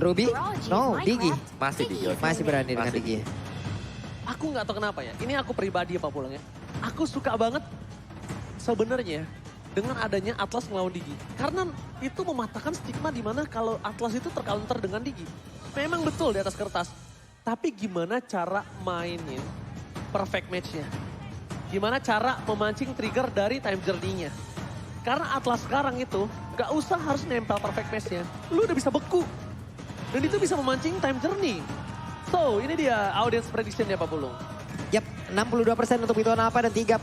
Ruby? No, Digi. Masih Digi. oke. Masih berani dengan Masih Digi. Aku nggak tahu kenapa ya. Ini aku pribadi ya Pak Pulang ya. Aku suka banget sebenarnya dengan adanya Atlas ngelawan Digi. Karena itu mematahkan stigma di mana kalau Atlas itu tercounter dengan Digi. Memang betul di atas kertas. Tapi gimana cara mainin perfect match-nya? Gimana cara memancing trigger dari time journey-nya? Karena Atlas sekarang itu gak usah harus nempel perfect match-nya. Lu udah bisa beku. Dan itu bisa memancing time journey. So ini dia audience prediction ya Pak Pulung. Yap, 62% untuk Bito Napa dan 38%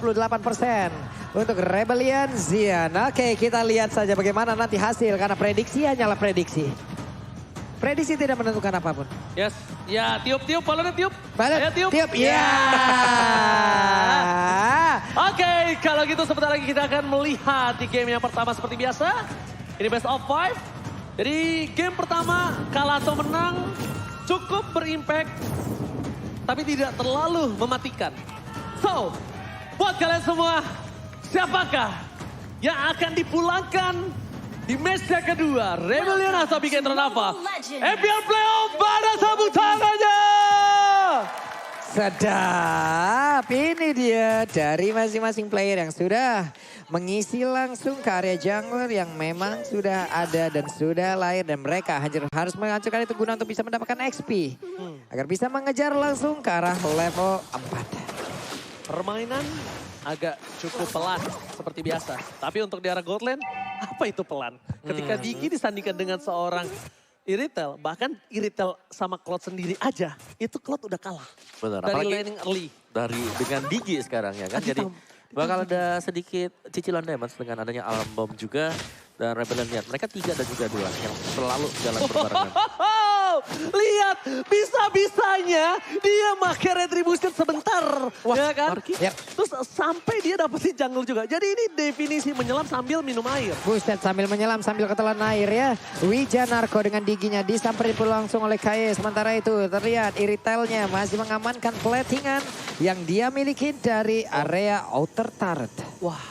untuk Rebellion Zion. Oke, kita lihat saja bagaimana nanti hasil karena prediksi hanyalah prediksi. Prediksi tidak menentukan apapun. Yes, ya tiup-tiup, balonnya tiup. Balik, Ayo tiup. tiup, ya. Oke, kalau gitu sebentar lagi kita akan melihat di game yang pertama seperti biasa. Ini best of 5. Jadi game pertama kalah atau menang cukup berimpact. Tapi tidak terlalu mematikan. So, buat kalian semua, siapakah yang akan dipulangkan di match yang kedua? Rebellion atau Bigetron apa? FPL Playoff, pada sabuk tangannya! Sedap, ini dia dari masing-masing player yang sudah mengisi langsung ke area jungler yang memang sudah ada dan sudah lahir. Dan mereka harus menghancurkan itu guna untuk bisa mendapatkan XP. Agar bisa mengejar langsung ke arah level 4. Permainan agak cukup pelan seperti biasa. Tapi untuk di arah Goldland, apa itu pelan? Ketika Digi disandingkan dengan seorang Iritel, bahkan Iritel sama Cloud sendiri aja, itu Cloud udah kalah. Benar, Dari apalagi laning early. dengan Digi sekarang ya kan. Jadi bakal ada sedikit cicilan damage dengan adanya Alarm Bomb juga. Dan Rebellion lihat, mereka 3 dan juga 2 yang selalu jalan berbarengan. Lihat, bisa-bisanya dia pakai retribution sebentar. Wah, ya kan? Marky. Yap. Terus sampai dia dapetin jungle juga. Jadi ini definisi menyelam sambil minum air. Buset, sambil menyelam, sambil ketelan air ya. Wija Narko dengan Diginya disamperin pula langsung oleh Kaye. Sementara itu terlihat Iritelnya masih mengamankan platingan yang dia miliki dari area outer turret. Wah,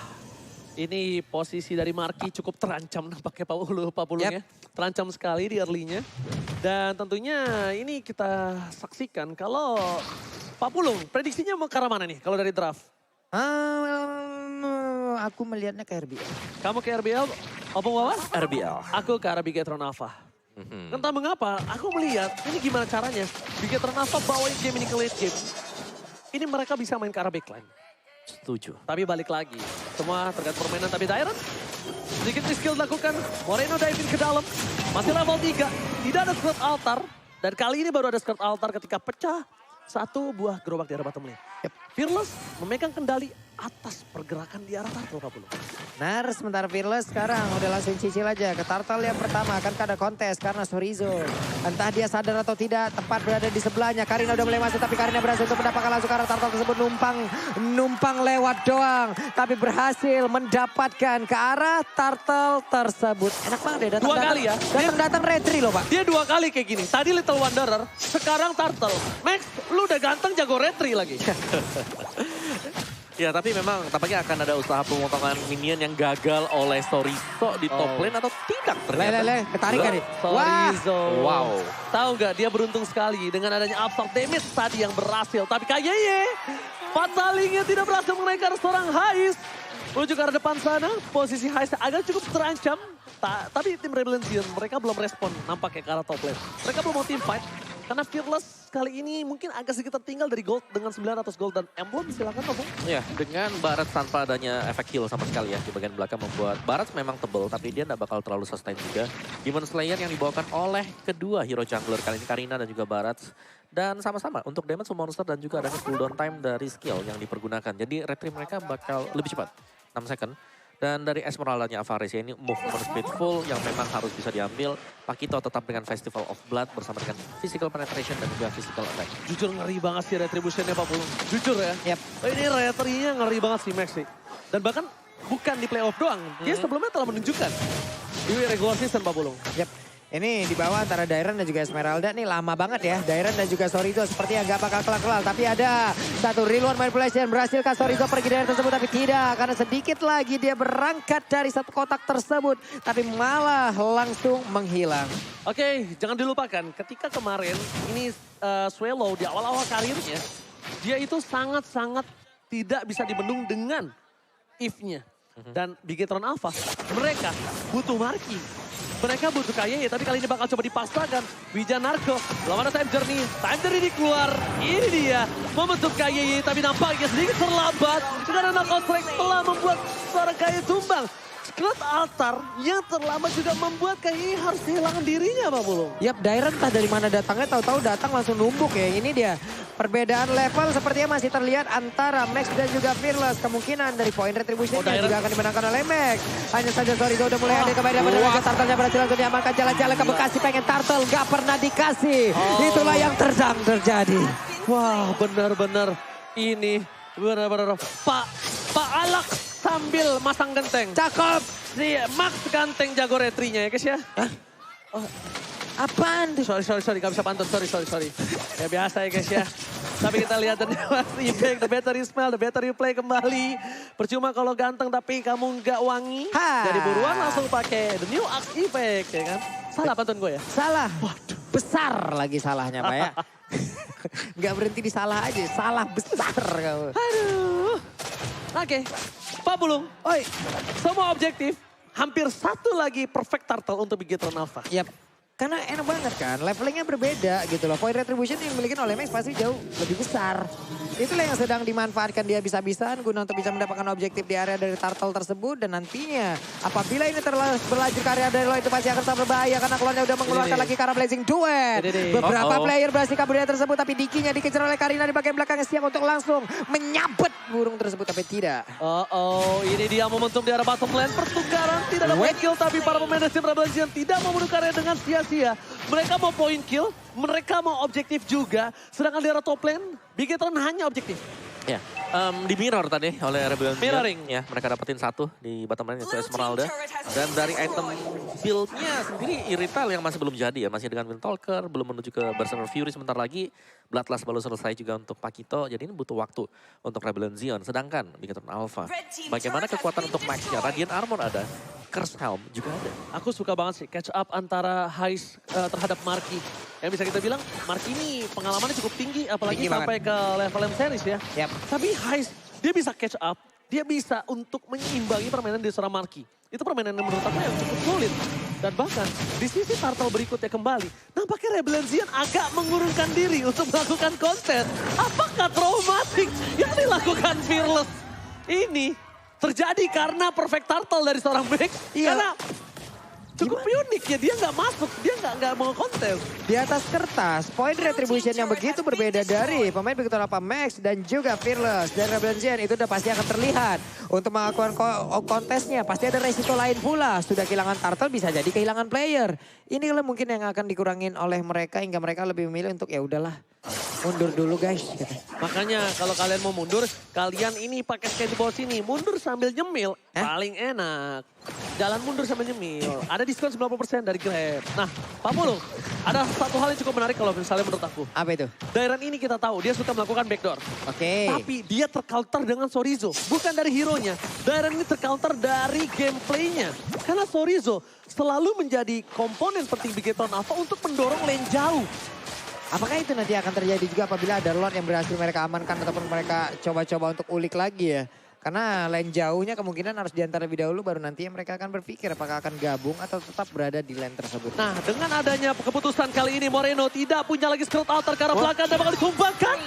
ini posisi dari Marky cukup terancam nampaknya Pak Pulung ya. Terancam sekali di early-nya. Dan tentunya ini kita saksikan kalau Pak Pulung prediksinya mau ke arah mana nih kalau dari draft? Aku melihatnya ke RBL. Kamu ke RBL, Opung Wawan? RBL. Aku ke arah Bigetron Alpha. Entah mengapa, aku melihat ini gimana caranya Bigetron Alpha bawain game ini ke late game. Ini mereka bisa main ke arah backline. Setuju. Tapi balik lagi, semua tergantung permainan. Tapi Dairon, sedikit skill dilakukan. Moreno diving ke dalam, masih level 3. Tidak ada skirt altar. Dan kali ini baru ada skirt altar ketika pecah satu buah gerobak di arah bottom lane. Fearless memegang kendali atas pergerakan di arah Turtle Pak Pulung. Nah, sementara Fearless sekarang udah langsung cicil aja ke Turtle yang pertama. Akan ada kontes karena Sorizo. Entah dia sadar atau tidak, tepat berada di sebelahnya. Karina udah mulai masuk, tapi Karina berhasil untuk mendapatkan langsung ke arah Turtle tersebut. Numpang lewat doang. Tapi berhasil mendapatkan ke arah Turtle tersebut. Enak banget deh. Dua kali ya. Datang retri loh Pak. Dia 2 kali kayak gini. Tadi Little Wanderer, sekarang Turtle. Max, lu udah ganteng jago retri lagi. Ya tapi memang tampaknya akan ada usaha pemotongan minion yang gagal oleh Sorizo di top lane atau tidak ternyata. Lele, ketarik kan nih. Sorizo. Wow. Tahu nggak dia beruntung sekali dengan adanya absorb damage tadi yang berhasil. Tapi kayaknya Fatalingnya tidak berhasil menaikkan seorang Hais. Menuju ke arah depan sana, posisi Hais agak cukup terancam. Tapi tim Rebellion mereka belum respon nampaknya ke arah top lane. Mereka belum mau team fight. Karena Fearless kali ini mungkin agak sedikit tertinggal dari gold dengan 900 gold dan emblem. Silakan Pak Bung. Ya, dengan Barat tanpa adanya efek heal sama sekali ya di bagian belakang membuat Barat memang tebel tapi dia tidak bakal terlalu sustain juga. Demon Slayer yang dibawakan oleh kedua hero jungler kali ini Karina dan juga Barat. Dan sama-sama untuk damage monster dan juga adanya cooldown time dari skill yang dipergunakan. Jadi retry mereka bakal lebih cepat, 6 second. Dan dari Esmeralda-nya Avaris ya, ini movement speed full yang memang harus bisa diambil. Pakito tetap dengan Festival of Blood bersama dengan physical penetration dan juga physical attack. Jujur ngeri banget sih retributionnya Pak Pulung. Jujur ya. Yap. Ini retrinya ngeri banget sih Max sih. Dan bahkan bukan di playoff doang. Dia sebelumnya telah menunjukkan di regular season Pak Pulung. Yap. Ini di bawah antara Dairon dan juga Esmeralda nih lama banget ya. Dairon dan juga Sorizo sepertinya nggak bakal kelar-kelar. Tapi ada satu real one manipulation. Berhasilkah Sorizo pergi dari tersebut? Tapi tidak. Karena sedikit lagi dia berangkat dari satu kotak tersebut. Tapi malah langsung menghilang. Oke, jangan dilupakan ketika kemarin ini Swallow di awal-awal karirnya. Dia itu sangat-sangat tidak bisa dibendung dengan if-nya. Dan Bigetron Alpha, mereka butuh Marky. Mereka butuh KYY, tapi kali ini bakal coba dipaksakan. Wijan Narko, belum ada time journey. Time journey keluar, ini dia. Membentuk KYY, tapi nampaknya sedikit terlambat. Karena knockout strike telah membuat seorang KYY tumbang. Skrat altar yang terlambat juga membuat KYY harus kehilangan dirinya, Pak Pulung. Yap, Dairon entah dari mana datangnya, tahu-tahu datang langsung numbuk ya. Ini dia. Perbedaan level sepertinya masih terlihat antara Max dan juga Fearless. Kemungkinan dari point retribution juga akan dimenangkan oleh Max. Hanya saja Sorizo udah mulai ada kembali dapat dengan Turtle-nya berhasil untuk diamankan. Jalan-jalan ke Bekasi pengen Turtle, gak pernah dikasih. Itulah yang sedang terjadi. Wah, benar-benar ini benar-benar Pak Alak sambil masang genteng. Cakep. Si Max ganteng jago retrinya ya guys ya. Apaan tuh? Sorry, gak bisa pantun, sorry. Ya biasa ya guys ya. Tapi kita lihat dan Impact, the better you smell, the better you play kembali. Percuma kalau ganteng tapi kamu nggak wangi. Jadi buruan langsung pakai the new Axe Effect ya kan. Salah pantun gue ya? Salah. Waduh. Besar lagi salahnya Pak ya. Gak berhenti di salah aja, salah besar kamu. Aduh. Oke, Pak Bulung. Oi, semua objektif. Hampir satu lagi perfect turtle untuk Bigetron Alpha. Yap. Karena enak banget kan, levelingnya berbeda gitu loh. Point retribution yang dimiliki oleh Max pasti jauh lebih besar. Itulah yang sedang dimanfaatkan dia bisa-bisaan guna untuk bisa mendapatkan objektif di area dari turtle tersebut. Dan nantinya apabila ini berlanjut ke area dari lo itu pasti akan sangat berbahaya. Karena keluarnya udah mengeluarkan lagi Kara Blazing Duet. Beberapa player berhasil kabur dari tersebut tapi Dikinya dikejar oleh Karina di bagian belakangnya siap untuk langsung menyabet burung tersebut tapi tidak. Ini dia momentum di arah bottom lane. Pertukaran tidak ada point kill tapi para pemain dari tim Rebellion tidak mau membunuh Karina dengan sia-sia. Mereka mau point kill, mereka mau objektif juga. Sedangkan di arah top lane, Bigetron hanya objektif. Ya, di mirror tadi oleh Rebellion. Mirroring. Ya, mereka dapetin satu di bottom lane itu Esmeralda. Dan dari item build-nya sendiri Irithel yang masih belum jadi ya. Masih dengan Windtalker, belum menuju ke Berserker Fury sebentar lagi. Bloodlust baru selesai juga untuk Pakito. Jadi ini butuh waktu untuk Rebellion Zion. Sedangkan Bigetron Alpha, bagaimana kekuatan untuk Max-nya? Radiant Armor ada, Curse Helm juga ada. Aku suka banget sih catch up antara Heist terhadap Marky. Yang bisa kita bilang Marky ini pengalamannya cukup tinggi. Apalagi tinggi sampai ke level M series ya. Yap. Tapi Heist dia bisa catch up. Dia bisa untuk menyeimbangi permainan di seorang Marky. Itu permainan yang menurut aku yang cukup sulit. Dan bahkan di sisi turtle berikutnya kembali. Nampaknya Rebellion Zion agak mengurungkan diri untuk melakukan konten. Apakah traumatik yang dilakukan Fearless ini terjadi karena perfect turtle dari seorang Max? Iya. Karena cukup unik ya, dia nggak masuk, dia nggak mau konten. Di atas kertas, point retribution yang begitu berbeda dari pemain Bigetron Alpha Max dan juga Fearless dan Rebellion Zion itu udah pasti akan terlihat. Untuk melakukan kontesnya pasti ada resiko lain pula. Sudah kehilangan turtle bisa jadi kehilangan player. Inilah mungkin yang akan dikurangin oleh mereka hingga mereka lebih memilih untuk ya udahlah mundur dulu guys. Makanya kalau kalian mau mundur, kalian ini pakai skateboard sini. Mundur sambil nyemil, paling enak. Jalan mundur sambil nyemil. Ada diskon 90% dari Grab. Nah, Pak Pulung, ada satu hal yang cukup menarik kalau misalnya menurut aku. Apa itu? Dairon ini kita tahu, dia suka melakukan backdoor. Oke. Tapi dia tercounter dengan Sorizo. Bukan dari hero-nya. Dairon ini tercounter dari gameplaynya. Karena Sorizo selalu menjadi komponen penting Bigetron Alpha untuk mendorong lane jauh. Apakah itu nanti akan terjadi juga apabila ada Lord yang berhasil mereka amankan ataupun mereka coba-coba untuk ulik lagi ya? Karena lane jauhnya kemungkinan harus diantar lebih dahulu baru nantinya mereka akan berpikir apakah akan gabung atau tetap berada di lane tersebut. Nah, dengan adanya keputusan kali ini Moreno tidak punya lagi scroll altar ke arah belakang dan bakal ditumbangkan.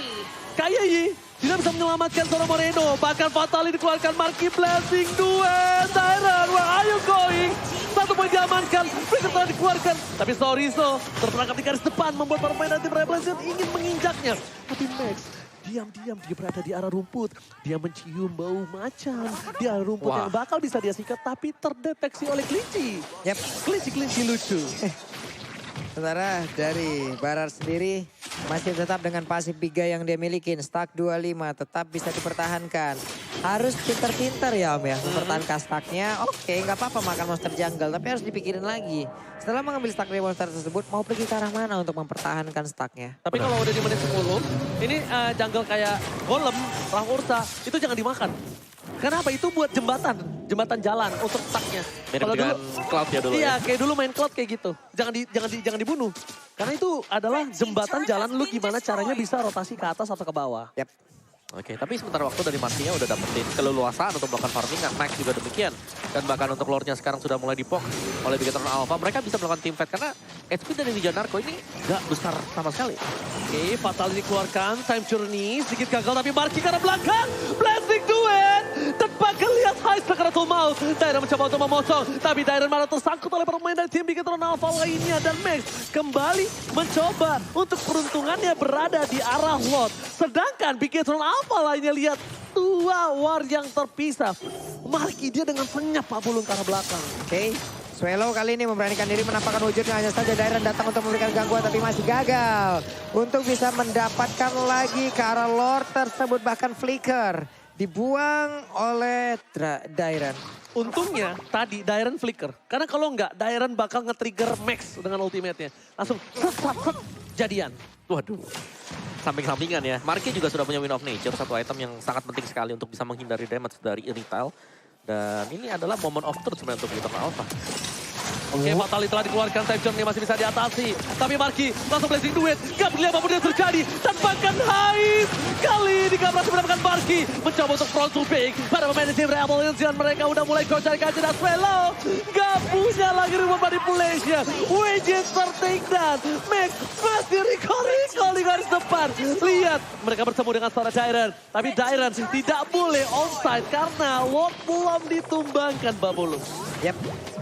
KYY tidak bisa menyelamatkan seorang Moreno. Bahkan Fatali dikeluarkan, Marky Blazing Duet. Dairon, where are you going? Satu poin diamankan, Bigetron dikeluarkan. Tapi Sorizo terperangkap di garis depan membuat para pemain tim Rebellion ingin menginjaknya. Tapi Max diam-diam dia berada di arah rumput. Dia mencium bau macan di arah rumput yang bakal bisa dia sikat tapi terdeteksi oleh kelinci. Yap. Kelinci-kelinci lucu. Sementara dari Barat sendiri masih tetap dengan pasif 3 yang dia miliki. Stack 25 tetap bisa dipertahankan. harus pinter-pinter ya Om ya. Mempertahankan stacknya, oke nggak apa-apa makan monster jungle. Tapi harus dipikirin lagi. Setelah mengambil stack dari monster tersebut, mau pergi ke arah mana untuk mempertahankan stacknya. Tapi kalau udah di menit 10, ini jungle kayak Golem, Ursa, itu jangan dimakan. Kenapa? Itu buat jembatan jalan untuk stacknya. Mirip Kalau dengan dulu, Cloud ya dulu iya ya. kayak dulu main Cloud kayak gitu. Jangan dibunuh. Karena itu adalah jembatan jalan lu gimana caranya bisa rotasi ke atas atau ke bawah. Yap. Oke, tapi sementara waktu dari Martinya udah dapetin keleluasaan untuk melakukan farming, dan Max juga demikian. Dan bahkan untuk lore-nya sekarang sudah mulai dipok oleh Bigetron Alpha. Mereka bisa melakukan team fight karena HP dari Ninja Narco ini gak besar sama sekali. Oke, Fatal dikeluarkan, Time Journey, sedikit gagal tapi Marki ke arah belakang. Blessing Duet, tanpa lihat Heist Sakaratul Maut. Dairon mencoba untuk memotong, tapi Dairon malah tersangkut oleh pemain dari tim Bigetron Alpha lainnya. Dan Max kembali mencoba untuk peruntungannya berada di arah Lord. Sedangkan Bigetron Alpha lainnya lihat dua war yang terpisah. Marki dia dengan senyap Pak Bulung ke arah belakang. Oke. Swallow kali ini memberanikan diri menampakkan wujudnya. Hanya saja Dairon datang untuk memberikan gangguan tapi masih gagal. Untuk bisa mendapatkan lagi ke arah Lord tersebut, bahkan Flicker dibuang oleh Dairon. Untungnya tadi Dairon flicker. Karena kalau enggak Dairon bakal nge-trigger Max dengan ultimate-nya. Langsung set, jadian. Waduh. Samping-sampingan ya. Marki juga sudah punya Wind of Nature, satu item yang sangat penting sekali untuk bisa menghindari damage dari Irithel. Dan ini adalah moment of truth sebenarnya untuk Bigetron Alpha. Oke, Fatali telah dikeluarkan, Time Journey masih bisa diatasi. Tapi Marki langsung Blessing Duet, gak peduli apapun yang terjadi. Tanpakan Heist, kali ini gak berhasil mendapatkan Marki. Mencoba untuk front to pick, para pemain tim Revolution mereka udah mulai gocek kaca dan Swallow. Gak punya lagi rumah manipulation. Wages tertakedown, Max masih recall di garis depan. Lihat, mereka bertemu dengan seorang Dairon. Tapi Dairon tidak boleh onside karena Lord belum ditumbangkan Babulung. Yap.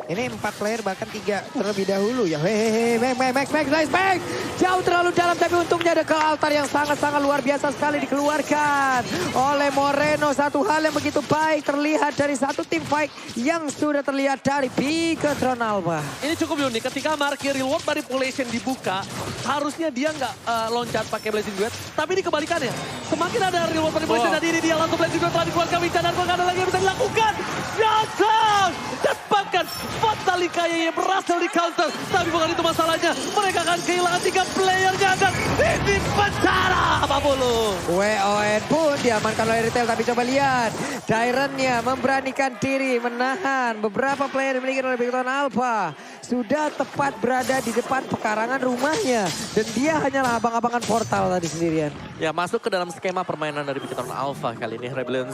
Ini 4 player bahkan 3 terlebih dahulu ya. Hehehe, Max, nice Max. Jauh terlalu dalam tapi untungnya ada ke altar yang sangat-sangat luar biasa sekali dikeluarkan oleh Moreno. Satu hal yang begitu baik terlihat dari satu tim fight yang sudah terlihat dari Bigetron Alpha. Ini cukup unik ketika Marki reward manipulation dibuka, harusnya dia nggak loncat pakai Blazing Duet, tapi ini kebalikannya. Semakin ada reward manipulation dan ini dia langsung Blazing Duet telah dikeluarkan Wicca dan nggak ada lagi yang bisa dilakukan. Datang! Cepatkan! Fatali kayaknya berhasil di counter, tapi bukan itu masalahnya. Mereka akan kehilangan 3 playernya dan ini penjara apa bulu. WON pun diamankan oleh Retail, tapi coba lihat. Daironnya memberanikan diri menahan beberapa player yang dimiliki oleh Bigetron Alpha. Sudah tepat berada di depan pekarangan rumahnya. Dan dia hanyalah abang-abangan portal tadi sendirian. Ya, masuk ke dalam skema permainan dari Bigetron Alpha kali ini. Rebellion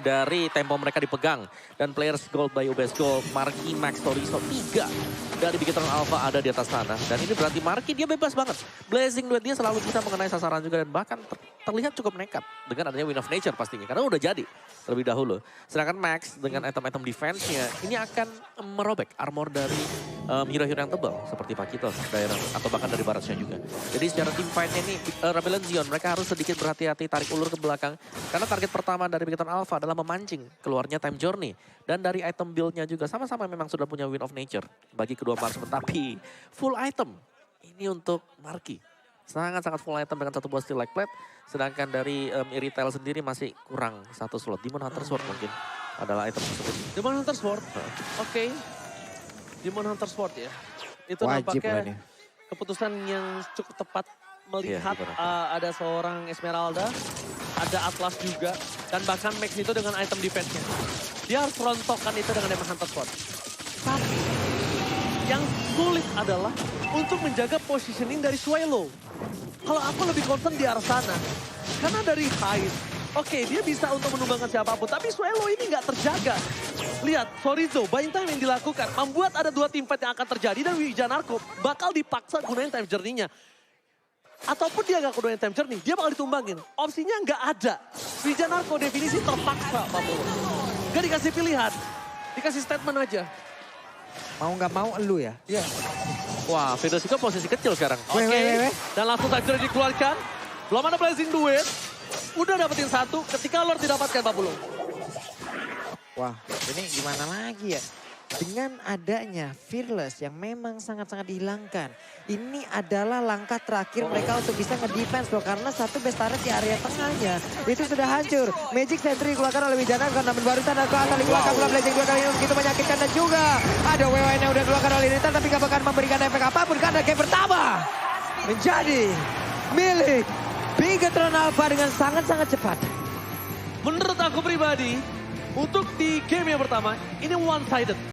dari tempo mereka dipegang. Dan players gold by UBS Gold, Marki, Max, Toriso, 3 dari Bigetron Alpha ada di atas sana. Dan ini berarti Marki dia bebas banget. Blazing Duet dia selalu bisa mengenai sasaran juga. Dan bahkan terlihat cukup nekat dengan adanya Wind of Nature pastinya. Karena udah jadi terlebih dahulu. Sedangkan Max dengan item-item defense-nya ini akan merobek armor dari hero-hero yang tebal. Seperti Pakito, Dairon, atau bahkan dari Baratnya juga. Jadi secara team fight-nya ini Rebellion Zion mereka harus sedikit berhati-hati tarik ulur ke belakang. Karena target pertama dari Bigetron Alpha adalah memancing keluarnya Time Journey. Dan dari item build-nya juga sama-sama memang sudah punya Wind of Nature bagi kedua marksman. Tapi full item ini untuk Marki. Sangat-sangat full item dengan satu buah Steel Like Plate. Sedangkan dari Irithel sendiri masih kurang satu slot. Demon Hunter Sword mungkin adalah item tersebut. Demon Hunter Sword, oke. Demon Hunter Sword ya. Itu Wajib nampaknya kan ya. keputusan yang cukup tepat melihat gimana? ada seorang Esmeralda, ada Atlas juga, dan bahkan Max itu dengan item defense-nya. Dia harus rontokkan itu dengan Demon Hunter Sword. Tapi yang sulit adalah untuk menjaga positioning dari Swallow. Kalau aku lebih concern di arah sana. Karena dari Heist, oke, dia bisa untuk menumbangkan siapapun, tapi Swallow ini nggak terjaga. Lihat, Sorizo, buying time yang dilakukan membuat ada 2 team fight yang akan terjadi dan Wija Narko bakal dipaksa gunain time journey-nya. Ataupun dia nggak gunain time journey, dia bakal ditumbangin. Opsinya nggak ada. Wija Narko definisi terpaksa, Pak Polo. Gak dikasih pilihan, dikasih statement aja. Mau nggak mau elu ya? Iya. Wah, Fedosiko posisi kecil sekarang. Oke, Weh. dan langsung time journey dikeluarkan. Belum ada Blazing Duet. Udah dapetin 1, ketika Lord didapatkan Pak Polo. Wah, ini gimana lagi ya? Dengan adanya Fearless yang memang sangat-sangat dihilangkan. Ini adalah langkah terakhir mereka untuk bisa nge-defense loh. Karena satu base turret di area tengahnya itu sudah hancur. Magic Sentry dikeluarkan oleh Wijana namun barusan ke atas dikeluarkan pula Blazing dua kali ini begitu menyakitkan. Dan juga ada WWN yang udah dikeluarkan oleh Nita tapi gak bakal memberikan efek apapun. Karena game pertama menjadi milik Bigetron Alpha dengan sangat-sangat cepat. Menurut aku pribadi, untuk di game yang pertama, ini one-sided.